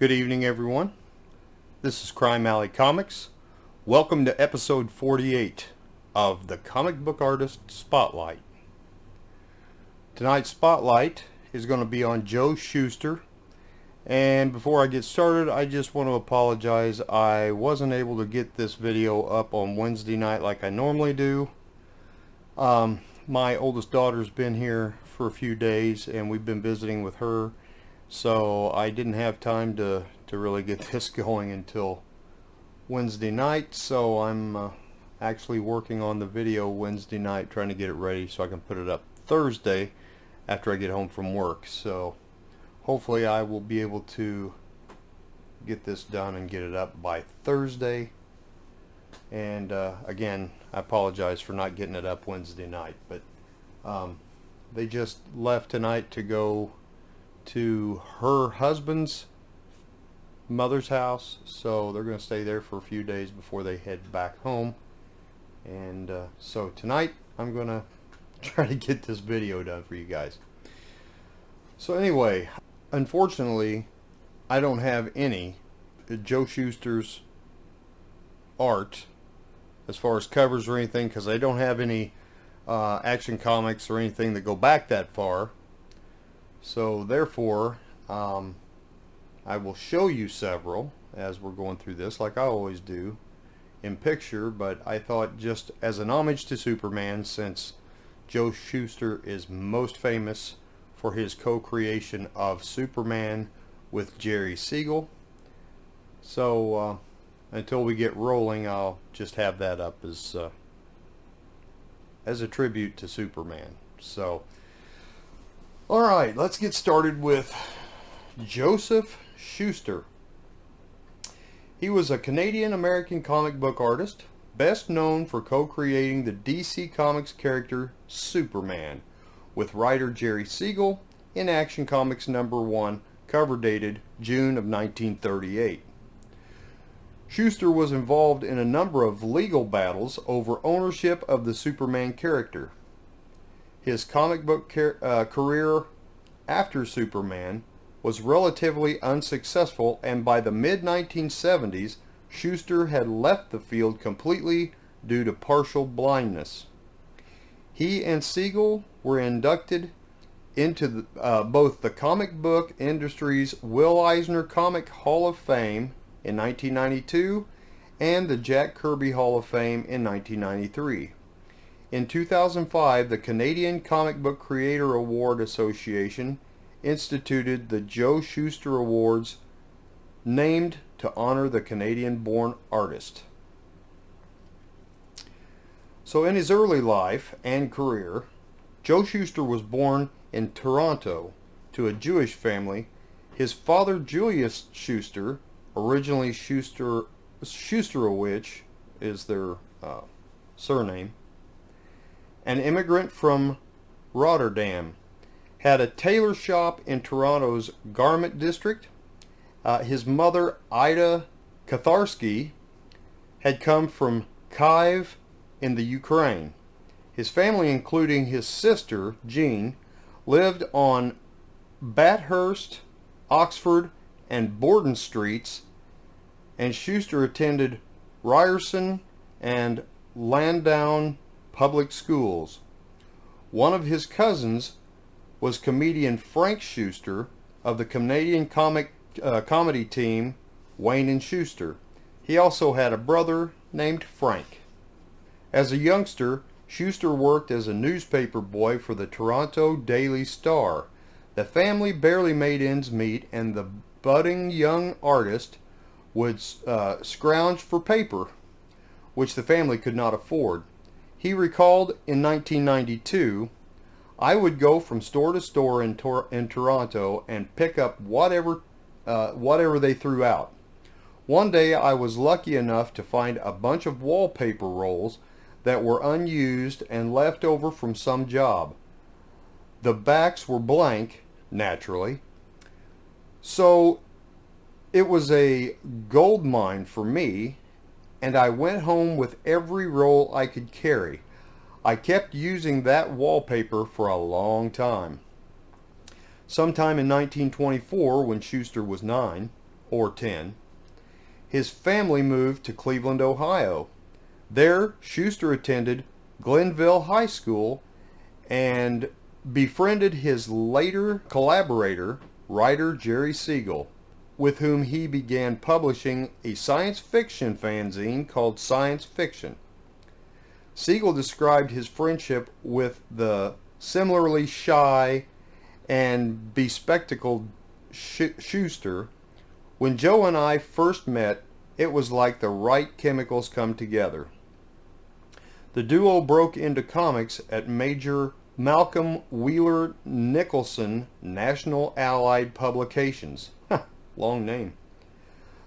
Good evening, everyone. This is Crime Alley Comics. Welcome to episode 48 of the Comic Book Artist Spotlight. Tonight's Spotlight is going to be on Joe Shuster. And before I get started, I just want to apologize. I wasn't able to get this video up on Wednesday night like I normally do. My oldest daughter's been here for a few days and we've been visiting with her. So I didn't have time to really get this going until Wednesday night. So I'm actually working on the video Wednesday night, trying to get it ready so I can put it up Thursday after I get home from work. So hopefully I will be able to get this done and get it up by Thursday. And again, I apologize for not getting it up Wednesday night. But they just left tonight to go to her husband's mother's house, so they're going to stay there for a few days before they head back home. And so tonight I'm going to try to get this video done for you guys. So anyway, unfortunately I don't have any Joe Shuster's art as far as covers or anything, because I don't have any Action Comics or anything that go back that far. So therefore, I will show you several as we're going through this, like I always do, in picture. But I thought, just as an homage to Superman, since Joe Shuster is most famous for his co-creation of Superman with Jerry Siegel. So until we get rolling, I'll just have that up as a tribute to Superman. So alright, let's get started with Joseph Shuster. He was a Canadian-American comic book artist, best known for co-creating the DC Comics character Superman with writer Jerry Siegel in Action Comics #1, cover dated June of 1938. Shuster was involved in a number of legal battles over ownership of the Superman character. His comic book career after Superman was relatively unsuccessful, and by the mid-1970s, Shuster had left the field completely due to partial blindness. He and Siegel were inducted into both the comic book industry's Will Eisner Comic Hall of Fame in 1992 and the Jack Kirby Hall of Fame in 1993. In 2005, the Canadian Comic Book Creator Award Association instituted the Joe Shuster Awards, named to honor the Canadian-born artist. So in his early life and career, Joe Shuster was born in Toronto to a Jewish family. His father, Julius Schuster, originally Schusterowicz is their surname, an immigrant from Rotterdam, had a tailor shop in Toronto's Garment District. His mother, Ida Katharsky, had come from Kyiv in the Ukraine. His family, including his sister, Jean, lived on Bathurst, Oxford, and Borden Streets, and Shuster attended Ryerson and Landown public schools. One of his cousins was comedian Frank Shuster of the Canadian comedy team Wayne and Shuster. He also had a brother named Frank. As a youngster, Shuster worked as a newspaper boy for the Toronto Daily Star. The family barely made ends meet, and the budding young artist would scrounge for paper, which the family could not afford. He recalled in 1992, "I would go from store to store in Toronto and pick up whatever they threw out. One day I was lucky enough to find a bunch of wallpaper rolls that were unused and left over from some job. The backs were blank, naturally. So it was a gold mine for me, and I went home with every roll I could carry. I kept using that wallpaper for a long time." Sometime in 1924, when Shuster was 9, or 10, his family moved to Cleveland, Ohio. There, Schuster attended Glenville High School and befriended his later collaborator, writer Jerry Siegel, with whom he began publishing a science fiction fanzine called Science Fiction. Siegel described his friendship with the similarly shy and bespectacled Schuster. When Joe and I first met, it was like the right chemicals come together. The duo broke into comics at Major Malcolm Wheeler Nicholson National Allied Publications. Long name.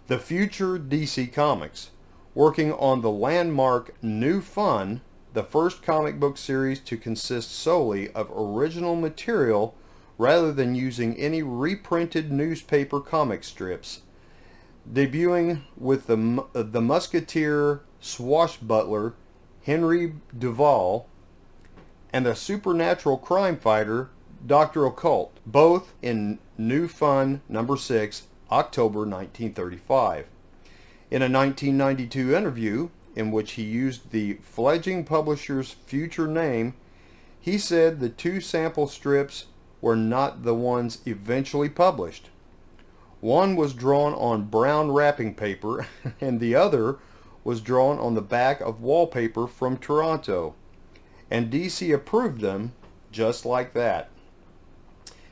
The future DC Comics, working on the landmark New Fun, the first comic book series to consist solely of original material rather than using any reprinted newspaper comic strips. Debuting with the musketeer swashbuckler Henry Duval and the supernatural crime fighter Dr. Occult, both in New Fun number 6, October 1935. In a 1992 interview, in which he used the fledgling publisher's future name, he said the two sample strips were not the ones eventually published. One was drawn on brown wrapping paper, and the other was drawn on the back of wallpaper from Toronto, and DC approved them just like that.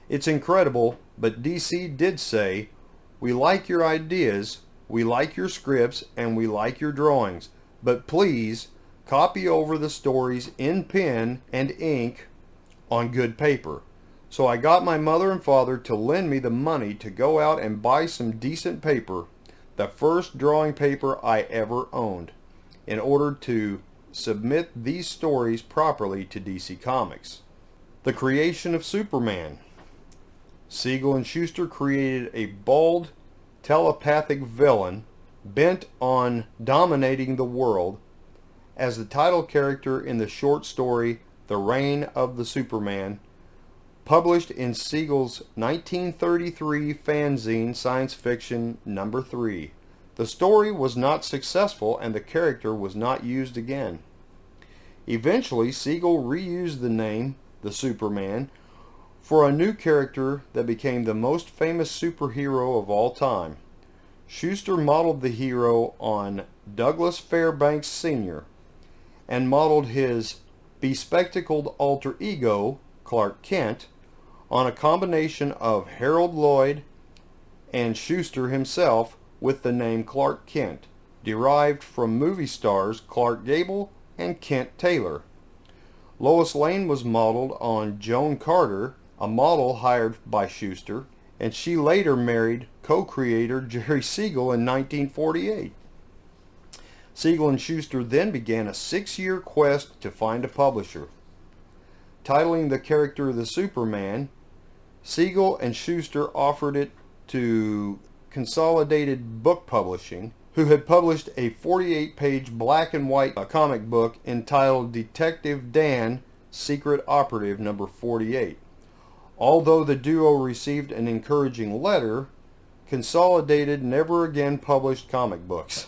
It's incredible, but DC did say, "We like your ideas, we like your scripts, and we like your drawings, but please copy over the stories in pen and ink on good paper." So I got my mother and father to lend me the money to go out and buy some decent paper, the first drawing paper I ever owned, in order to submit these stories properly to DC Comics. The creation of Superman. Siegel and Schuster created a bold, telepathic villain bent on dominating the world as the title character in the short story The Reign of the Superman, published in Siegel's 1933 fanzine Science Fiction number 3. The story was not successful and the character was not used again. Eventually, Siegel reused the name, the Superman, for a new character that became the most famous superhero of all time. Schuster modeled the hero on Douglas Fairbanks Sr. and modeled his bespectacled alter ego, Clark Kent, on a combination of Harold Lloyd and Schuster himself, with the name Clark Kent, derived from movie stars Clark Gable and Kent Taylor. Lois Lane was modeled on Joan Carter, a model hired by Schuster, and she later married co-creator Jerry Siegel in 1948. Siegel and Schuster then began a 6-year quest to find a publisher. Titling the character the Superman, Siegel and Schuster offered it to Consolidated Book Publishing, who had published a 48-page black and white comic book entitled Detective Dan, Secret Operative number 48. Although the duo received an encouraging letter, Consolidated never again published comic books.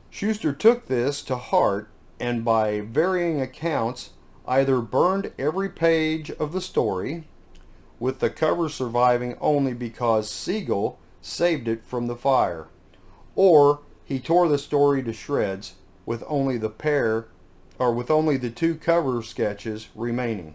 Schuster took this to heart and, by varying accounts, either burned every page of the story, with the cover surviving only because Siegel saved it from the fire, or he tore the story to shreds with only the two cover sketches remaining.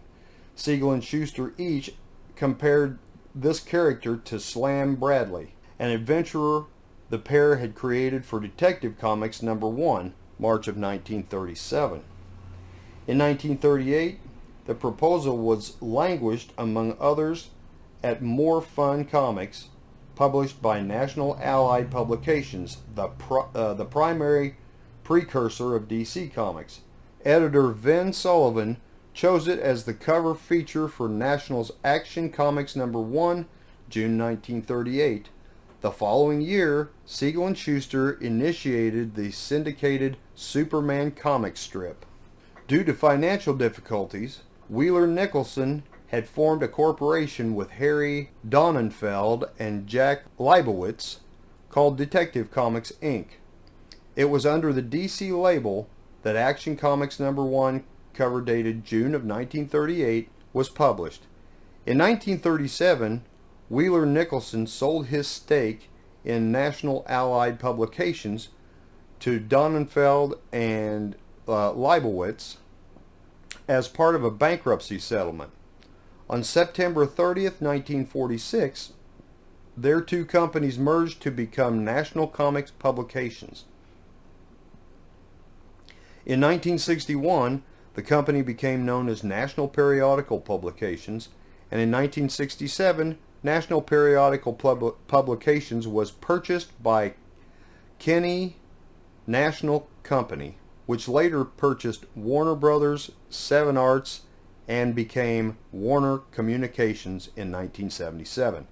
Siegel and Schuster each compared this character to Slam Bradley, an adventurer the pair had created for Detective Comics number 1, March of 1937. In 1938, the proposal was languished, among others, at More Fun Comics, published by National Allied Publications, the primary precursor of DC Comics. Editor Vin Sullivan chose it as the cover feature for National's Action Comics number 1, June 1938. The following year, Siegel and Schuster initiated the syndicated Superman comic strip. Due to financial difficulties, Wheeler Nicholson had formed a corporation with Harry Donenfeld and Jack Leibowitz called Detective Comics, Inc. It was under the DC label that Action Comics #1, cover dated June of 1938, was published. In 1937, Wheeler Nicholson sold his stake in National Allied Publications to Donenfeld and Leibowitz as part of a bankruptcy settlement. On September 30th, 1946, their two companies merged to become National Comics Publications. In 1961, the company became known as National Periodical Publications, and in 1967, National Periodical Publications was purchased by Kinney National Company, which later purchased Warner Brothers, Seven Arts, and became Warner Communications in 1977.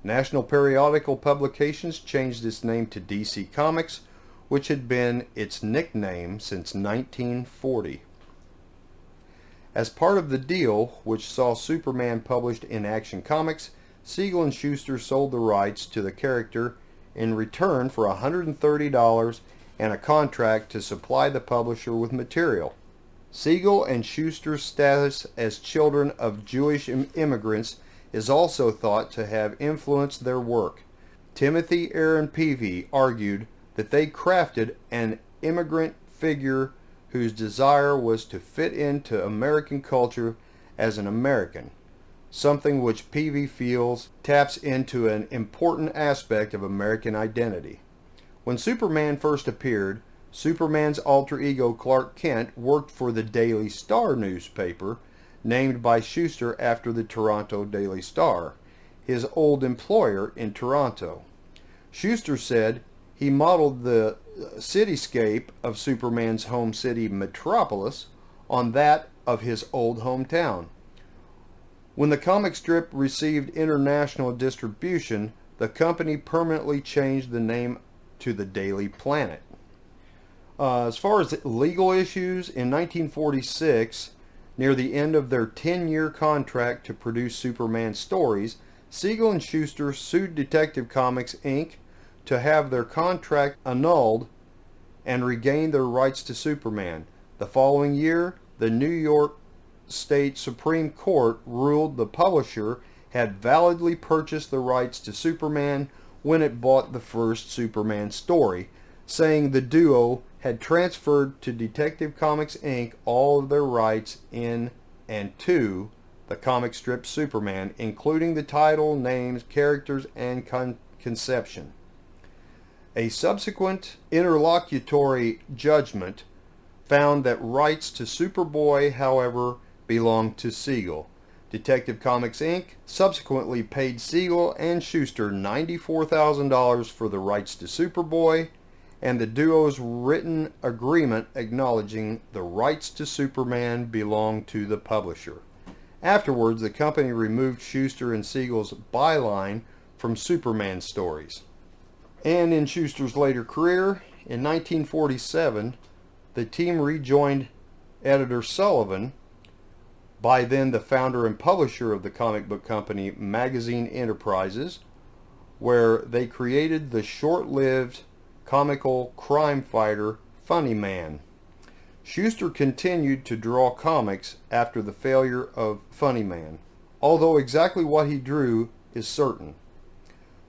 National Periodical Publications changed its name to DC Comics, which had been its nickname since 1940. As part of the deal, which saw Superman published in Action Comics, Siegel and Schuster sold the rights to the character in return for $130 and a contract to supply the publisher with material. Siegel and Schuster's status as children of Jewish immigrants is also thought to have influenced their work. Timothy Aaron Peavy argued that they crafted an immigrant figure whose desire was to fit into American culture as an American, something which Peavy feels taps into an important aspect of American identity. When Superman first appeared, Superman's alter ego Clark Kent worked for the Daily Star newspaper, named by Schuster after the Toronto Daily Star, his old employer in Toronto. Schuster said he modeled the cityscape of Superman's home city Metropolis on that of his old hometown. When the comic strip received international distribution, the company permanently changed the name to the Daily Planet. As far as legal issues, in 1946, near the end of their 10-year contract to produce Superman stories, Siegel and Schuster sued Detective Comics, Inc. to have their contract annulled and regain their rights to Superman. The following year, the New York State Supreme Court ruled the publisher had validly purchased the rights to Superman when it bought the first Superman story, saying the duo had transferred to Detective Comics, Inc. all of their rights in and to the comic strip Superman, including the title, names, characters, and conception. A subsequent interlocutory judgment found that rights to Superboy, however, belonged to Siegel. Detective Comics, Inc. subsequently paid Siegel and Schuster $94,000 for the rights to Superboy, and the duo's written agreement acknowledging the rights to Superman belonged to the publisher. Afterwards, the company removed Schuster and Siegel's byline from Superman stories. And in Schuster's later career, in 1947, the team rejoined editor Sullivan, by then the founder and publisher of the comic book company Magazine Enterprises, where they created the short-lived comical crime fighter Funny Man. Schuster continued to draw comics after the failure of Funny Man, although exactly what he drew is certain.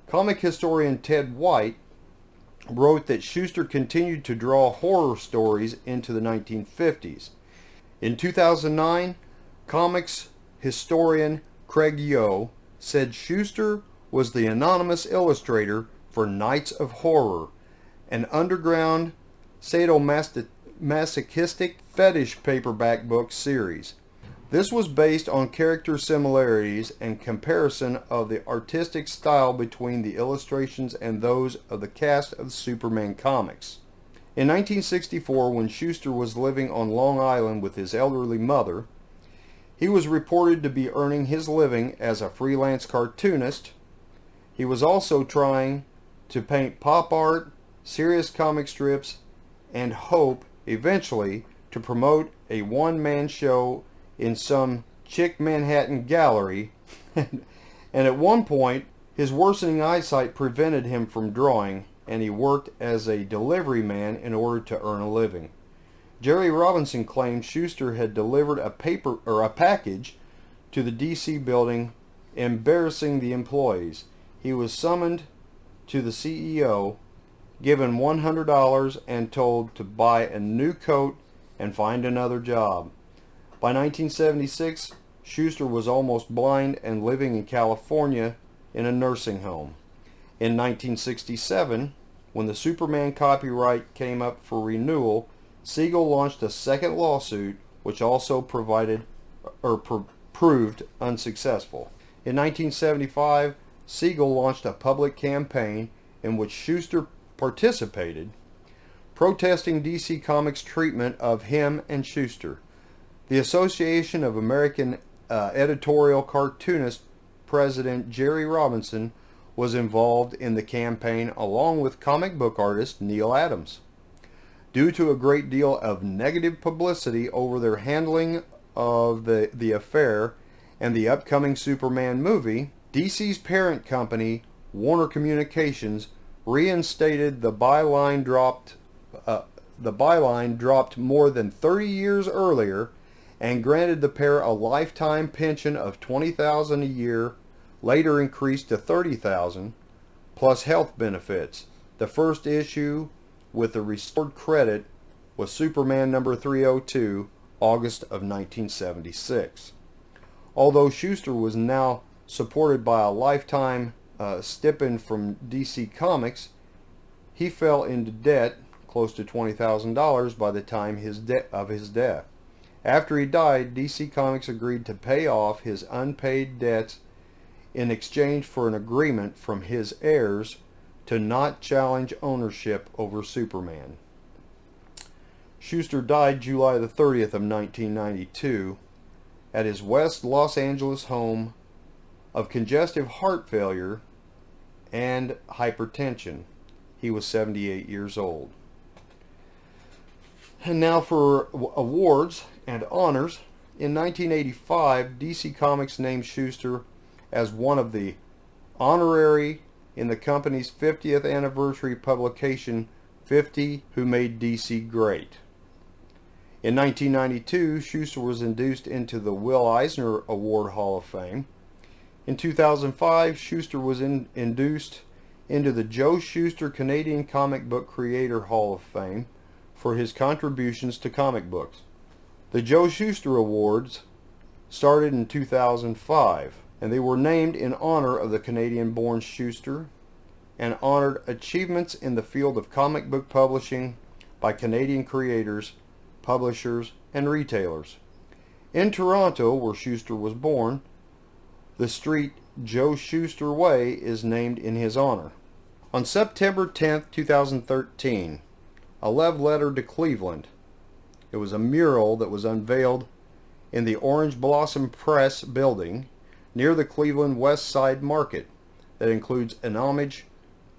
Comic historian Ted White wrote that Schuster continued to draw horror stories into the 1950s. In 2009, comics historian Craig Yo said Schuster was the anonymous illustrator for Nights of Horror, an underground sadomasochistic fetish paperback book series. This was based on character similarities and comparison of the artistic style between the illustrations and those of the cast of the Superman comics. In 1964, when Schuster was living on Long Island with his elderly mother, he was reported to be earning his living as a freelance cartoonist. He was also trying to paint pop art, serious comic strips, and hope eventually to promote a one-man show in some Chick Manhattan Gallery, and at one point his worsening eyesight prevented him from drawing, and he worked as a delivery man in order to earn a living. Jerry Robinson claimed Schuster had delivered a package to the D.C. building, embarrassing the employees. He was summoned to the CEO, given $100, and told to buy a new coat and find another job. By 1976, Schuster was almost blind and living in California in a nursing home. In 1967, when the Superman copyright came up for renewal, Siegel launched a second lawsuit, which also proved unsuccessful. In 1975, Siegel launched a public campaign in which Schuster participated, protesting DC Comics' treatment of him and Schuster. The Association of American Editorial Cartoonists President Jerry Robinson was involved in the campaign, along with comic book artist Neal Adams. Due to a great deal of negative publicity over their handling of the affair and the upcoming Superman movie, DC's parent company, Warner Communications, reinstated the byline dropped more than 30 years earlier, and granted the pair a lifetime pension of $20,000 a year, later increased to $30,000, plus health benefits. The first issue with the restored credit was Superman number 302, August of 1976. Although Schuster was now supported by a lifetime stipend from DC Comics, he fell into debt close to $20,000 by the time of his death. After he died, DC Comics agreed to pay off his unpaid debts in exchange for an agreement from his heirs to not challenge ownership over Superman. Schuster died July the 30th of 1992 at his West Los Angeles home of congestive heart failure and hypertension. He was 78 years old. And now for awards and honors. In 1985, DC Comics named Schuster as one of the honorary in the company's 50th anniversary publication, 50 Who Made DC Great. In 1992, Schuster was induced into the Will Eisner Award Hall of Fame. In 2005, Schuster was induced into the Joe Shuster Canadian Comic Book Creator Hall of Fame for his contributions to comic books. The Joe Shuster Awards started in 2005, and they were named in honor of the Canadian-born Schuster and honored achievements in the field of comic book publishing by Canadian creators, publishers, and retailers. In Toronto, where Schuster was born, the street Joe Shuster Way is named in his honor. On September 10, 2013, a love letter to Cleveland. It was a mural that was unveiled in the Orange Blossom Press building near the Cleveland West Side Market that includes an homage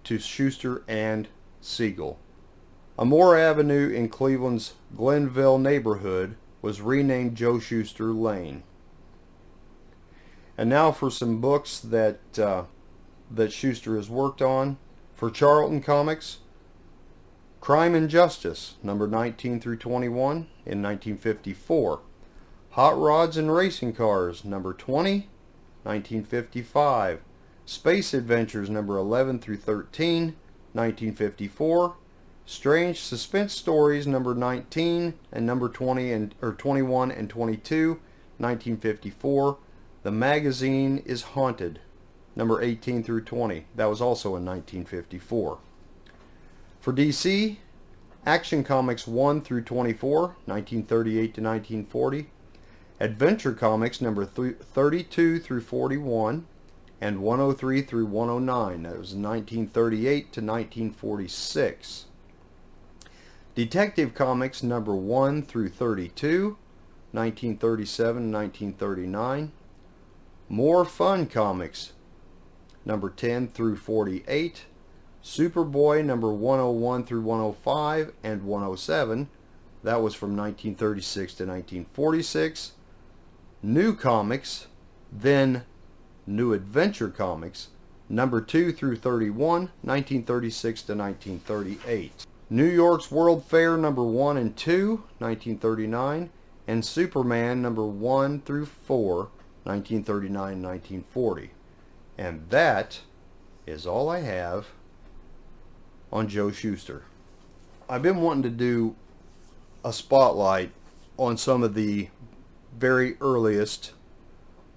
to Schuster and Siegel. Amore Avenue in Cleveland's Glenville neighborhood was renamed Joe Shuster Lane. And now for some books that Schuster has worked on. For Charlton Comics, Crime and Justice, number 19 through 21 in 1954. Hot Rods and Racing Cars, number 20, 1955. Space Adventures, number 11 through 13, 1954. Strange Suspense Stories, number 19 and number 21 and 22, 1954. The Magazine is Haunted, number 18 through 20. That was also in 1954. For DC, Action Comics 1 through 24, 1938 to 1940. Adventure Comics number 32 through 41 and 103 through 109. That was 1938 to 1946. Detective Comics number 1 through 32, 1937 and 1939. More Fun Comics number 10 through 48. Superboy number 101 through 105 and 107. That was from 1936 to 1946. New Comics, then New Adventure Comics, number 2 through 31, 1936 to 1938. New York's World Fair number 1 and 2, 1939, and Superman number 1 through 4, 1939 1940. And that is all I have on Joe Shuster. I've been wanting to do a spotlight on some of the very earliest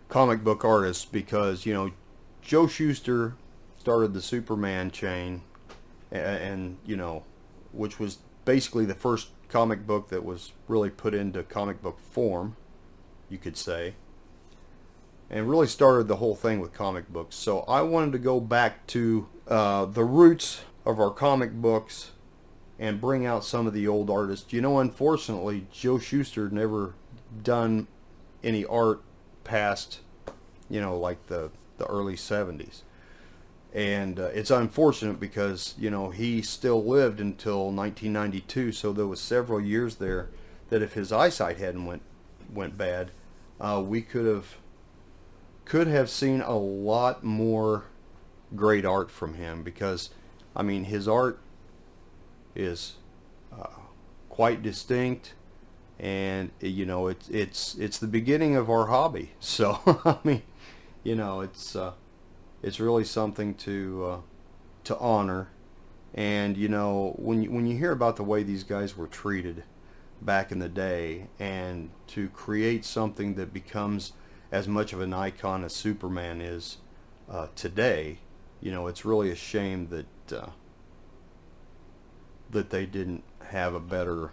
comic book artists because, you know, Joe Shuster started the Superman chain, and you know, which was basically the first comic book that was really put into comic book form, you could say, and really started the whole thing with comic books. So I wanted to go back to the roots of our comic books and bring out some of the old artists. You know, unfortunately, Joe Shuster never done any art past, you know, like the early 70s. And it's unfortunate because, you know, he still lived until 1992, so there was several years there that if his eyesight hadn't went bad, we could have seen a lot more great art from him, because I mean, his art is quite distinct, and you know, it's the beginning of our hobby. So I mean, you know, it's really something to honor. And you know, when you hear about the way these guys were treated back in the day, and to create something that becomes as much of an icon as Superman is today, you know, it's really a shame that that they didn't have a better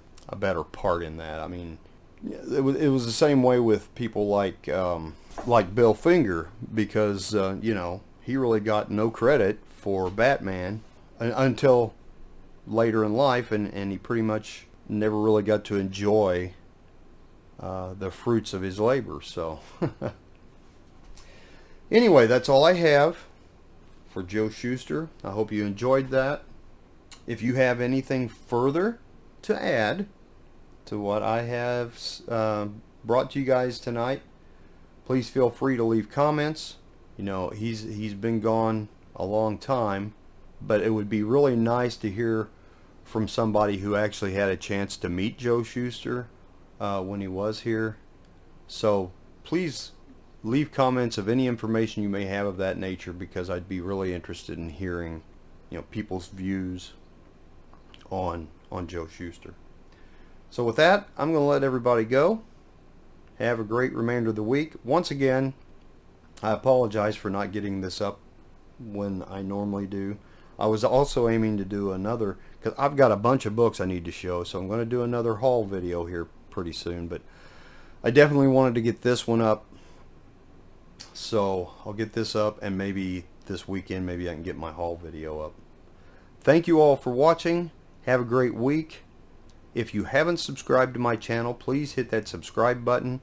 part in that. I mean, it was the same way with people like Bill Finger, because you know, he really got no credit for Batman until later in life, and he pretty much never really got to enjoy the fruits of his labor. So anyway, that's all I have for Joe Shuster. I hope you enjoyed that. If you have anything further to add to what I have brought to you guys tonight, please feel free to leave comments. You know, he's been gone a long time, but it would be really nice to hear from somebody who actually had a chance to meet Joe Shuster when he was here. So please leave comments of any information you may have of that nature, because I'd be really interested in hearing, you know, people's views on Joe Shuster. So with that, I'm going to let everybody go. Have a great remainder of the week. Once again, I apologize for not getting this up when I normally do. I was also aiming to do another, because I've got a bunch of books I need to show, so I'm going to do another haul video here pretty soon, but I definitely wanted to get this one up. So I'll get this up, and maybe this weekend maybe I can get my haul video up. Thank you all for watching. Have a great week. If you haven't subscribed to my channel, please hit that subscribe button.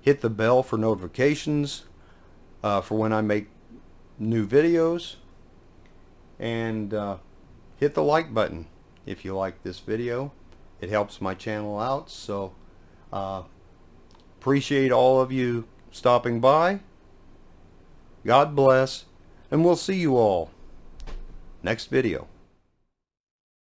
Hit the bell for notifications for when I make new videos. And hit the like button if you like this video. It helps my channel out. So appreciate all of you stopping by. God bless. And we'll see you all next video.